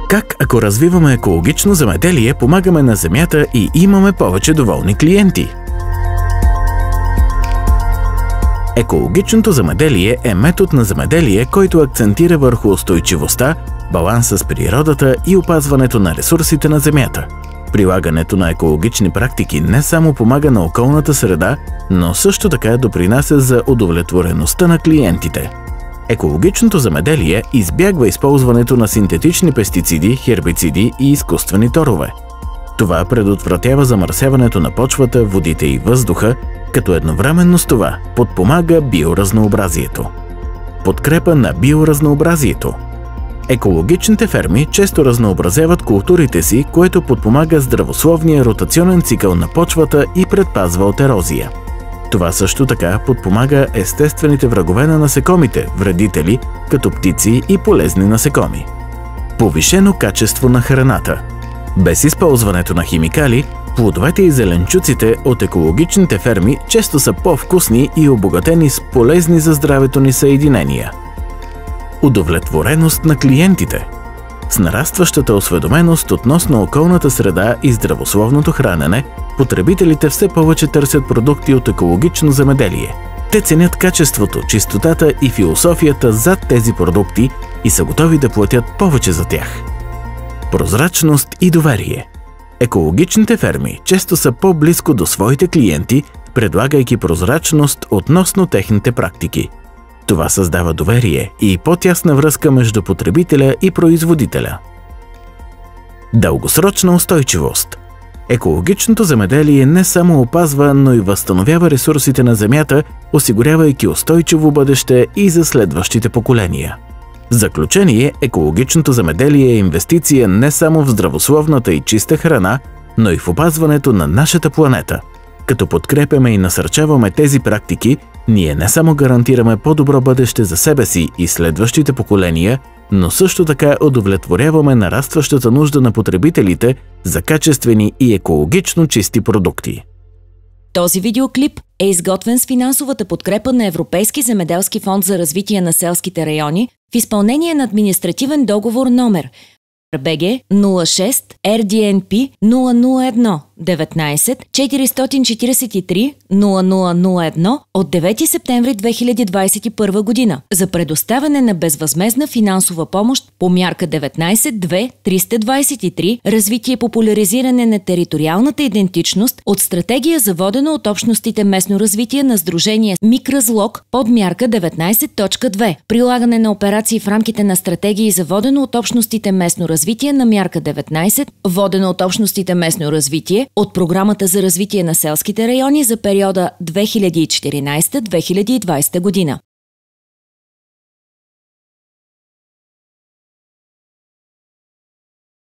Как, ако развиваме екологично земеделие, помагаме на земята и имаме повече доволни клиенти? Екологичното земеделие е метод на земеделие, който акцентира върху устойчивостта, баланса с природата и опазването на ресурсите на земята. Прилагането на екологични практики не само помага на околната среда, но също така допринася за удовлетвореността на клиентите. Екологичното земеделие избягва използването на синтетични пестициди, хербициди и изкуствени торове. Това предотвратява замърсяването на почвата, водите и въздуха, като едновременно с това подпомага биоразнообразието. Подкрепа на биоразнообразието. Екологичните ферми често разнообразяват културите си, което подпомага здравословния ротационен цикъл на почвата и предпазва от ерозия. Това също така подпомага естествените врагове на насекомите, вредители, като птици и полезни насекоми. Повишено качество на храната. Без използването на химикали, плодовете и зеленчуците от екологичните ферми често са по-вкусни и обогатени с полезни за здравето ни съединения. Удовлетвореност на клиентите. С нарастващата осведоменост относно околната среда и здравословното хранене, потребителите все повече търсят продукти от екологично земеделие. Те ценят качеството, чистотата и философията зад тези продукти и са готови да платят повече за тях. Прозрачност и доверие. Екологичните ферми често са по-близко до своите клиенти, предлагайки прозрачност относно техните практики. Това създава доверие и по-тясна връзка между потребителя и производителя. Дългосрочна устойчивост. Екологичното земеделие не само опазва, но и възстановява ресурсите на земята, осигурявайки устойчиво бъдеще и за следващите поколения. В заключение, екологичното земеделие е инвестиция не само в здравословната и чиста храна, но и в опазването на нашата планета. Като подкрепяме и насърчаваме тези практики, ние не само гарантираме по-добро бъдеще за себе си и следващите поколения, но също така удовлетворяваме нарастващата нужда на потребителите за качествени и екологично чисти продукти. Този видеоклип е изготвен с финансовата подкрепа на Европейски земеделски фонд за развитие на селските райони в изпълнение на административен договор номер BG 06 RDNP 001 19 443 0001 от 9 септември 2021 година за предоставяне на безвъзмездна финансова помощ по мярка 19.2 323 развитие и популяризиране на териториалната идентичност от стратегия за водено от общностите местно развитие на сдружение Микразлог под мярка 19.2 прилагане на операции в рамките на стратегии за водено от общностите местно развитие на мярка 19 водено от общностите местно развитие от Програмата за развитие на селските райони за периода 2014-2020 година.